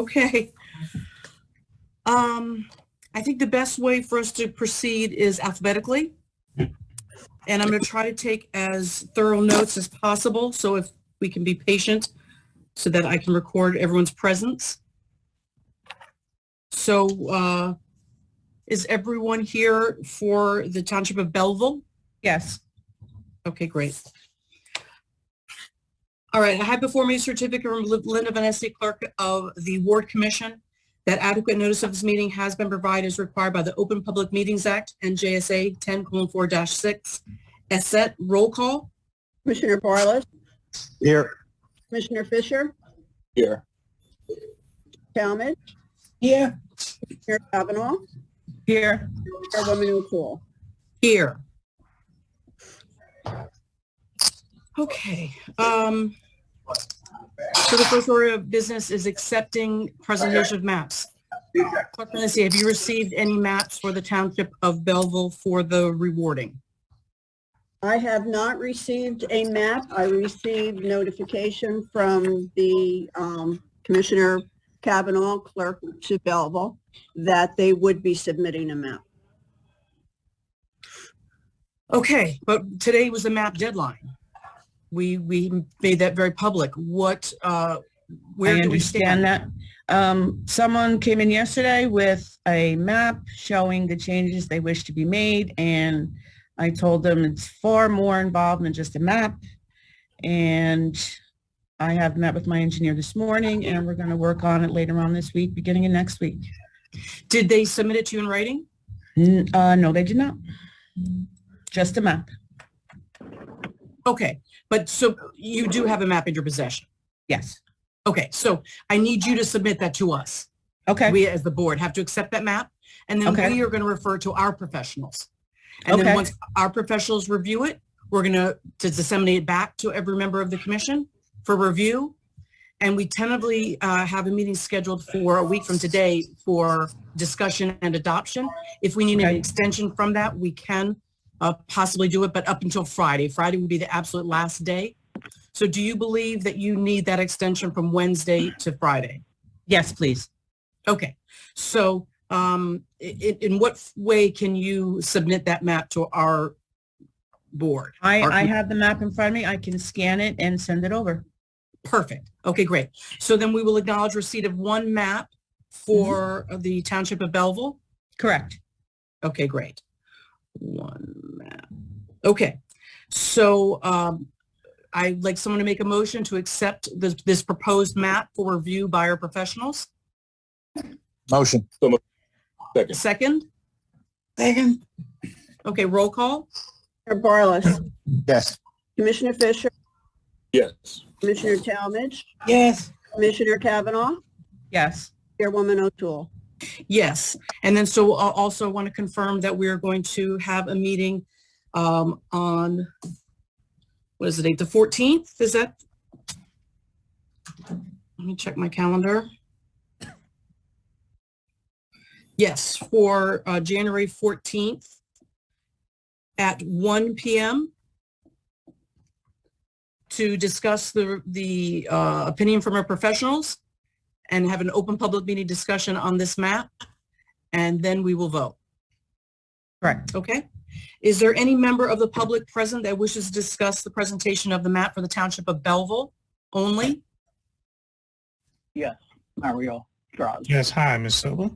Okay. I think the best way for us to proceed is alphabetically. And I'm going to try to take as thorough notes as possible. So if we can be patient so that I can record everyone's presence. So is everyone here for the Township of Belleville? Yes. Okay, great. All right, I have before me a certificate from Linda Vanessa, Clerk of the Ward Commission, that adequate notice of this meeting has been provided as required by the Open Public Meetings Act and JSA 10:4-6. Set roll call. Commissioner Barlas? Here. Commissioner Fisher? Here. Talmadge? Here. Commissioner Kavanaugh? Here. Chairwoman O'Toole? Here. Okay. So the first order of business is accepting presentation of maps. Clerk Vanessa, have you received any maps for the Township of Belleville for the rewarding? I have not received a map. I received notification from the Commissioner Kavanaugh, Clerk to Belleville, that they would be submitting a map. Okay, but today was the map deadline. We made that very public. What, where do we stand? I understand that. Someone came in yesterday with a map showing the changes they wish to be made, and I told them it's far more involved than just a map. And I have met with my engineer this morning, and we're going to work on it later on this week, beginning of next week. Did they submit it to you in writing? No, they did not. Just a map. Okay, but so you do have a map in your possession? Yes. Okay, so I need you to submit that to us. Okay. We as the board have to accept that map, and then Okay. we are going to refer to our professionals. And then Okay. once our professionals review it, we're going to disseminate it back to every member of the commission for review. And we tentatively have a meeting scheduled for a week from today for discussion and adoption. If we need an Okay. extension from that, we can possibly do it, but up until Friday. Friday would be the absolute last day. So do you believe that you need that extension from Wednesday to Friday? Yes, please. Okay, so in what way can you submit that map to our board? I have the map in front of me. I can scan it and send it over. Perfect. Okay, great. So then we will acknowledge receipt of one map for the Township of Belleville. Correct. Okay, great. One map. Okay, so I'd like someone to make a motion to accept this proposed map for review by our professionals. Motion. Second. Second? Second. Okay, roll call. Commissioner Barlas? Yes. Commissioner Fisher? Yes. Commissioner Talmadge? Yes. Commissioner Kavanaugh? Yes. Chairwoman O'Toole? Yes, and then so I also want to confirm that we're going to have a meeting on, what is the date, the 14th? Is that? Let me check my calendar. Yes, for January 14th at 1 p.m. to discuss the opinion from our professionals and have an open public meeting discussion on this map, and then we will vote. Correct. Okay. Is there any member of the public present that wishes to discuss the presentation of the map for the Township of Belleville only? Yes, Mario Draws. Yes, hi, Ms. Silva.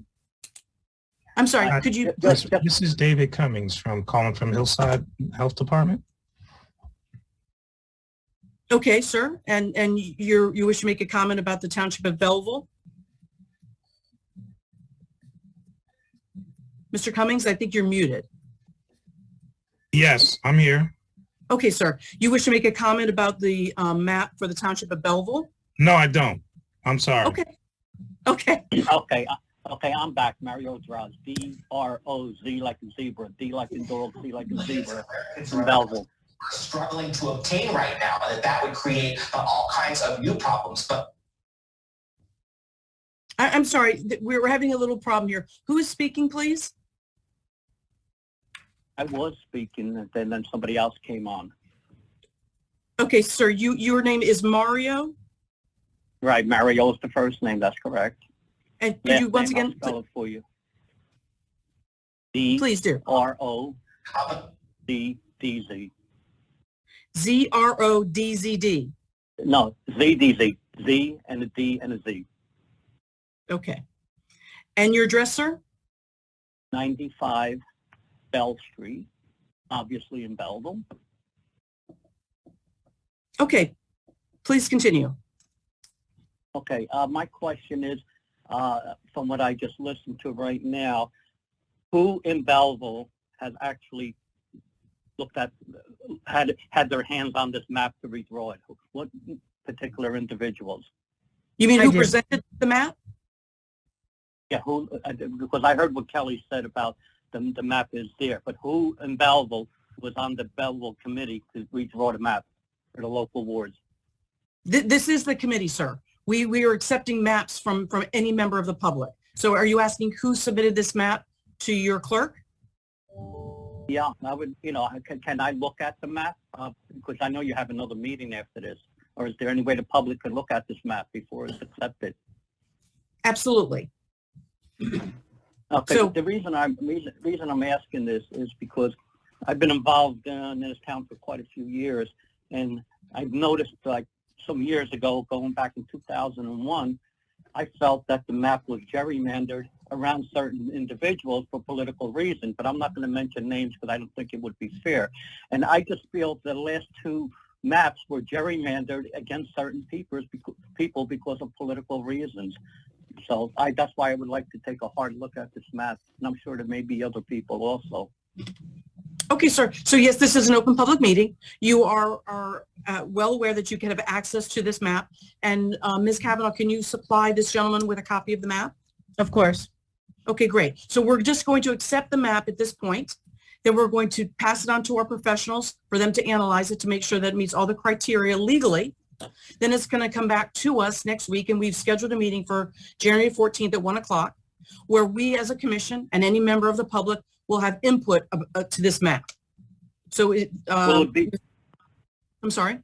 I'm sorry, could you? This is David Cummings calling from Hillside Health Department. Okay, sir, and you wish to make a comment about the Township of Belleville? Mr. Cummings, I think you're muted. Yes, I'm here. Okay, sir, you wish to make a comment about the map for the Township of Belleville? No, I don't. I'm sorry. Okay, okay, Okay, I'm back. Mario Draws. D-R-O-Z like a zebra. D like in dog, C like a zebra. From Belleville. Struggling to obtain right now, that would create all kinds of new problems. But I'm sorry, we're having a little problem here. Who is speaking, please? I was speaking, and then somebody else came on. Okay, sir, your name is Mario? Right, Mario is the first name. That's correct. And could you once Last name, again, I'll spell it for you. please do. D-R-O-D-D-Z. ZRODZD. No, Z-D-Z. Z and a D and a Z. Okay. And your address, sir? 95 Bell Street, obviously in Belleville. Okay. Please continue. Okay, my question is, from what I just listened to right now, who in Belleville has actually looked at, had their hands on this map to redraw it? What particular individuals? You mean I who did. presented the map? Yeah, who, because I heard what Kelly said about the map is there, but who in Belleville was on the Belleville committee to redraw the map for the local wards? This is the committee, sir. We are accepting maps from any member of the public. So are you asking who submitted this map to your clerk? Yeah, I would, can I look at the map? Because I know you have another meeting after this. Or is there any way the public could look at this map before it's accepted? Absolutely. Okay, So- the reason I'm asking this is because I've been involved in this town for quite a few years, and I've noticed, like, some years ago, going back in 2001, I felt that the map was gerrymandered around certain individuals for political reasons, but I'm not going to mention names because I don't think it would be fair. And I just feel the last two maps were gerrymandered against certain people because of political reasons. So that's why I would like to take a hard look at this map, and I'm sure there may be other people also. Okay, sir. So yes, this is an open public meeting. You are well aware that you can have access to this map. And Ms. Kavanaugh, can you supply this gentleman with a copy of the map? Of course. Okay, great. So we're just going to accept the map at this point. Then we're going to pass it on to our professionals for them to analyze it to make sure that it meets all the criteria legally. Then it's going to come back to us next week, and we've scheduled a meeting for January 14th at 1 o'clock, where we as a commission and any member of the public will have input to this map. So Will it be, I'm sorry?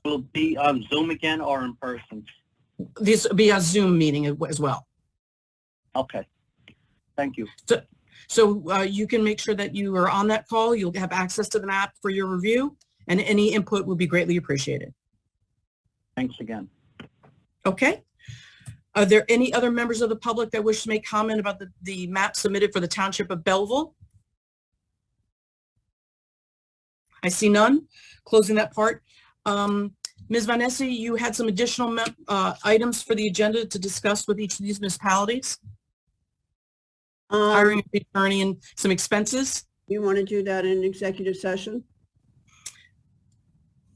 will it be on Zoom again or in person? This will be a Zoom meeting as well. Okay, thank you. So you can make sure that you are on that call. You'll have access to the map for your review, and any input will be greatly appreciated. Thanks again. Okay. Are there any other members of the public that wish to make comment about the map submitted for the Township of Belleville? I see none. Closing that part. Ms. Van Nesse, you had some additional items for the agenda to discuss with each of these municipalities? Hiring an attorney and some expenses You want to do that in executive session?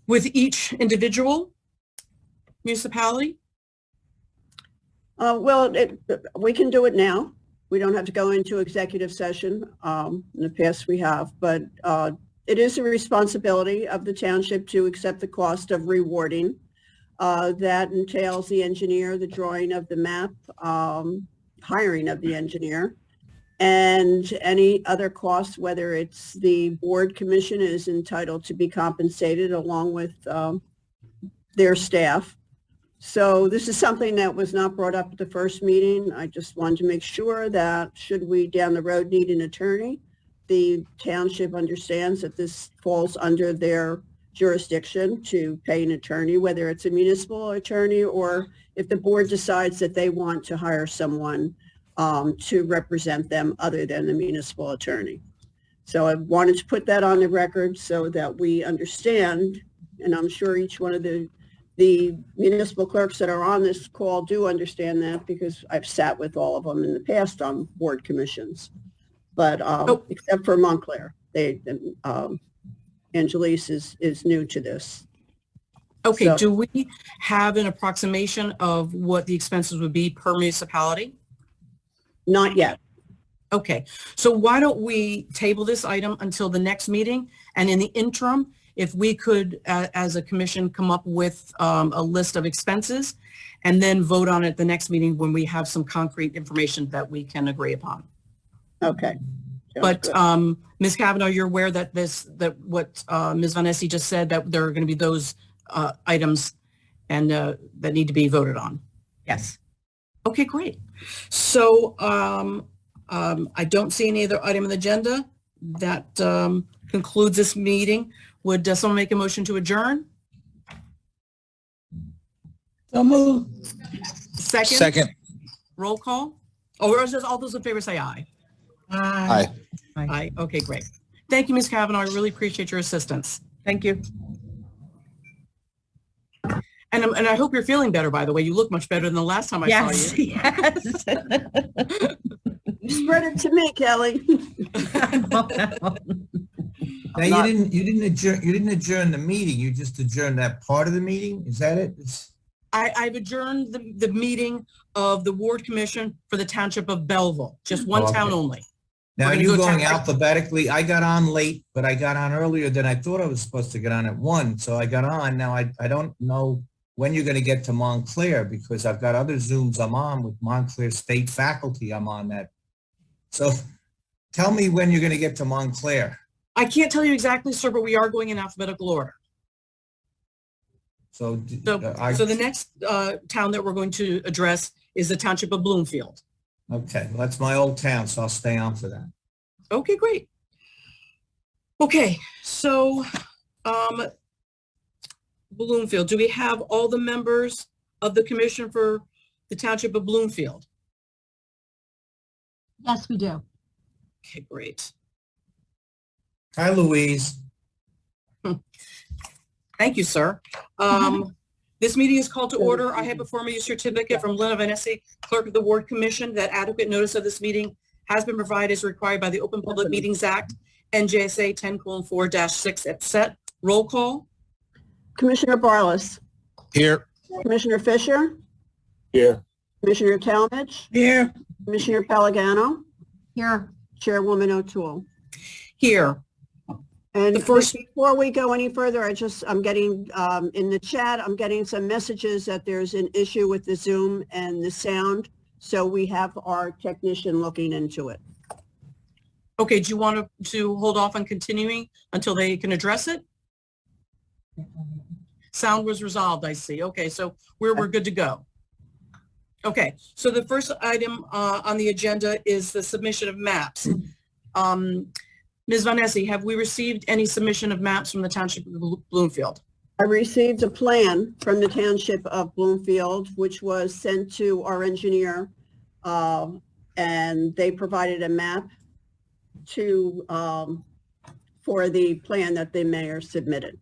with each individual municipality? Well, we can do it now. We don't have to go into executive session. In the past we have, but it is a responsibility of the township to accept the cost of rewarding. That entails the engineer, the drawing of the map, hiring of the engineer, and any other costs, whether it's the board commission is entitled to be compensated along with their staff. So this is something that was not brought up at the first meeting. I just wanted to make sure that should we down the road need an attorney, the township understands that this falls under their jurisdiction to pay an attorney, whether it's a municipal attorney or if the board decides that they want to hire someone to represent them other than the municipal attorney. So I wanted to put that on the record so that we understand, and I'm sure each one of the municipal clerks that are on this call do understand that because I've sat with all of them in the past on board commissions. But except for Montclair, Angelise is new to this. Okay, So- do we have an approximation of what the expenses would be per municipality? Not yet. Okay, so why don't we table this item until the next meeting? And in the interim, if we could, as a commission, come up with a list of expenses and then vote on it the next meeting when we have some concrete information that we can agree upon. Okay. Sounds But good. Ms. Kavanaugh, you're aware that what Ms. Van Nesse just said, that there are going to be those items and that need to be voted on. Yes. Okay, great. So I don't see any other item on the agenda. That concludes this meeting. Would someone make a motion to adjourn? So move. Second? Roll call? Oh, or is this all those in favor say aye? Aye. Aye. Okay, great. Thank you, Ms. Kavanaugh. I really appreciate your assistance. Thank you. And I hope you're feeling better, by the way. You look much better than the last time I saw you. Yes. You spread it to me, Kelly. Now, you didn't adjourn the meeting, you just adjourned that part of the meeting, is that it? I've adjourned the meeting of the Ward Commission for the Township of Belleville, just one Okay. town only. Now, We're are gonna you go going town- alphabetically? I got on late, but I got on earlier than I thought I was supposed to get on at 1, so I got on. Now, I don't know when you're gonna get to Montclair, because I've got other Zooms I'm on with Montclair State faculty I'm on that. So tell me when you're gonna get to Montclair. I can't tell you exactly, sir, but we are going in alphabetical order. So, So the next town that we're going to address is the Township of Bloomfield. okay, well, that's my old town, so I'll stay on for that. Okay, great. Okay, so Bloomfield, do we have all the members of the commission for the Township of Bloomfield? Yes, we do. Okay, great. Hi, Louise. Thank you, sir. This meeting is called to order. I have before me a certificate from Lena Vanessa, Clerk of the Ward Commission, that adequate notice of this meeting has been provided as required by the Open Public Meetings Act, NJSA 10:4-6 et set. Roll call. Commissioner Barlas, Here. Commissioner Fisher, Here. Commissioner Talmadge, Here. Commissioner Pelagano, Here. Chairwoman O'Toole. Here. And The first- before we go any further, I'm getting, in the chat, I'm getting some messages that there's an issue with the Zoom and the sound. So we have our technician looking into it. Okay, do you want to hold off on continuing until they can address it? Sound was resolved, I see. Okay, so we're good to go. Okay, so the first item on the agenda is the submission of maps. Ms. Vanessa, have we received any submission of maps from the Township of Bloomfield? I received a plan from the Township of Bloomfield, which was sent to our engineer, and they provided a map to, for the plan that the mayor submitted.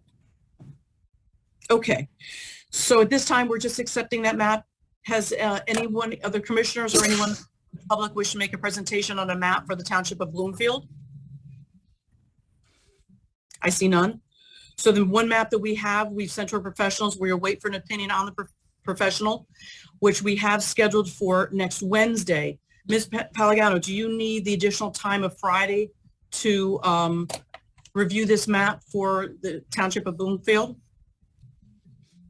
Okay, so at this time, we're just accepting that map. Has anyone, other commissioners or anyone in the public wish to make a presentation on a map for the Township of Bloomfield? I see none. So the one map that we have, we've sent to our professionals. We are waiting for an opinion on the professional, which we have scheduled for next Wednesday. Ms. Palagano, do you need the additional time of Friday to review this map for the Township of Bloomfield?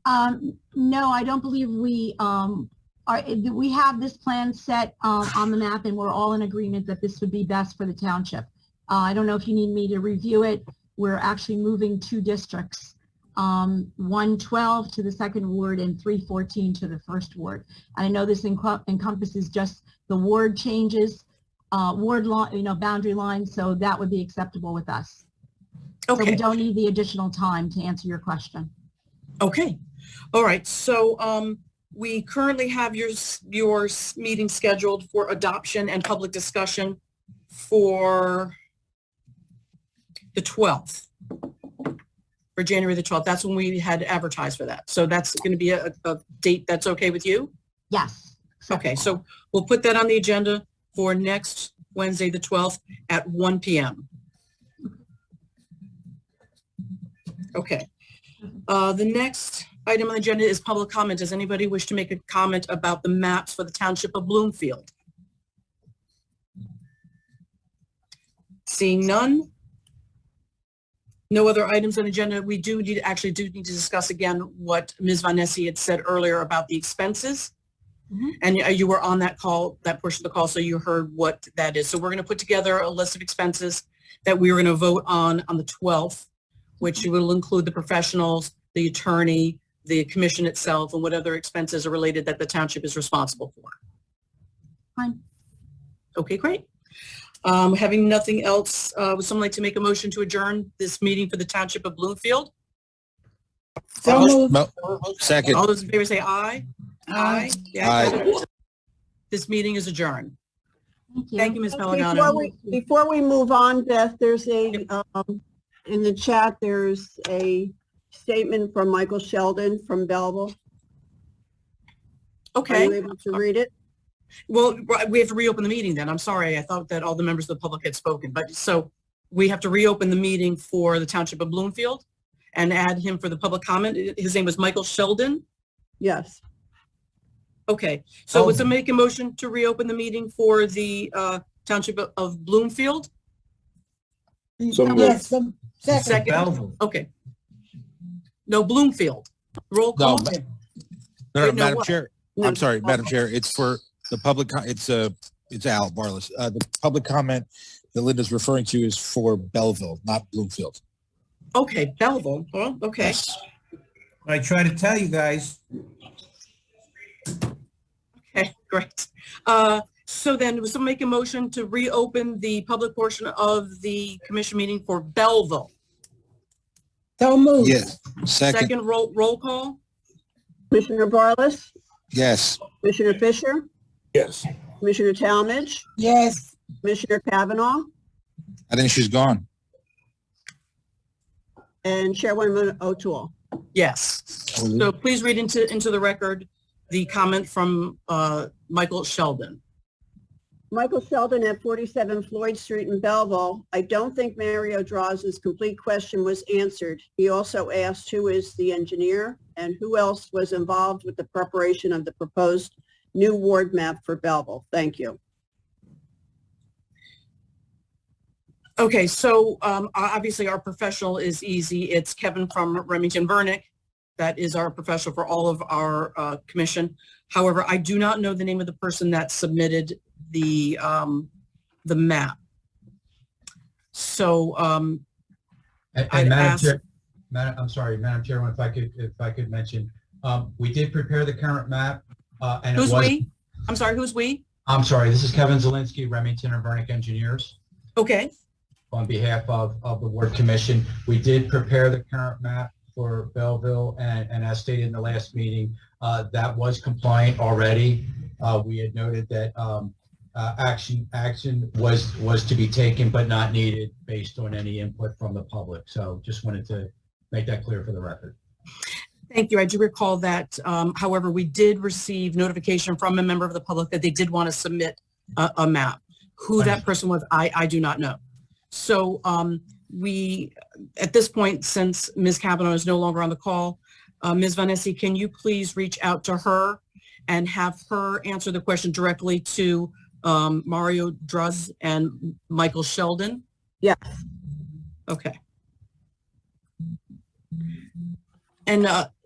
No, I don't believe we have this plan set on the map, and we're all in agreement that this would be best for the township. I don't know if you need me to review it. We're actually moving 2 districts, 112 to the 2nd ward and 314 to the 1st ward. I know this encompasses just the ward changes, ward line, boundary lines, so that would be acceptable with us. So Okay. we don't need the additional time to answer your question. Okay. All right. So we currently have your meeting scheduled for adoption and public discussion for the 12th, for January the 12th. That's when we had advertised for that. So that's going to be a date that's okay with you? Yes. Okay. So we'll put that on the agenda for next Wednesday, the 12th at 1 p.m. Okay. The next item on the agenda is public comment. Does anybody wish to make a comment about the maps for the Township of Bloomfield? Seeing none. No other items on the agenda. We do need to discuss again what Ms. Vanessa had said earlier about the expenses. Mhm. And you were on that call, that portion of the call, so you heard what that is. So we're going to put together a list of expenses that we are going to vote on the 12th, which will include the professionals, the attorney, the commission itself, and what other expenses are related that the township is responsible for. Fine. Okay, great. Having nothing else, would someone like to make a motion to adjourn this meeting for the Township of Bloomfield? Second. All those in favor say aye. Aye. The ayes have it. This meeting is adjourned. Thank you. Thank you, Ms. Pellegano. Before we move on, Beth, there's in the chat, there's a statement from Michael Sheldon from Belleville. Are you Okay, able to read it? well, we have to reopen the meeting then. I'm sorry. I thought that all the members of the public had spoken, but so we have to reopen the meeting for the Township of Bloomfield and add him for the public comment. His name was Michael Sheldon. Yes. Okay, so would someone make a motion to reopen the meeting for the Township of Bloomfield? So moved. Yes, Second. Belleville. Okay. No, Bloomfield. Roll No, call. no, Wait, no, Madam what? Chair. No. I'm sorry, Madam Chair. It's for the public. It's Al Barless. The public comment that Linda's referring to is for Belleville, not Bloomfield. Okay, Belleville. Well, okay. Yes. I try to tell you guys. Okay, great. So then, would someone make a motion to reopen the public portion of the commission meeting for Belleville? So moved. Yes. Second. Second, roll call? Commissioner Barlas, Yes. Commissioner Fisher, Yes. Commissioner Talmadge, Yes. Commissioner Kavanaugh, I think she's gone. and Chairwoman O'Toole. Yes. So please read into the record the comment from Michael Sheldon. Michael Sheldon at 47 Floyd Street in Belleville. I don't think Mario Draz's complete question was answered. He also asked who is the engineer and who else was involved with the preparation of the proposed new ward map for Belleville. Thank you. Okay, so obviously our professional is easy. It's Kevin from Remington Vernick. That is our professional for all of our commission. However, I do not know the name of the person that submitted the map. So And I'd Madam ask- Chair, I'm sorry, Madam Chairman, if I could mention, we did prepare the current map, and it who's was. we? I'm sorry, who's we? I'm sorry, this is Kevin Zielinski, Remington and Vernick Engineers, Okay, on behalf of the Ward Commission. We did prepare the current map for Belleville, and as stated in the last meeting, that was compliant already. We had noted that action was to be taken but not needed based on any input from the public. So just wanted to make that clear for the record. thank you. I do recall that. However, we did receive notification from a member of the public that they did want to submit a map. Who that person was, I do not know. So we, at this point, since Ms. Kavanaugh is no longer on the call, Ms. Vanessi, can you please reach out to her and have her answer the question directly to Mario Draz and Michael Sheldon? Yes. Okay. And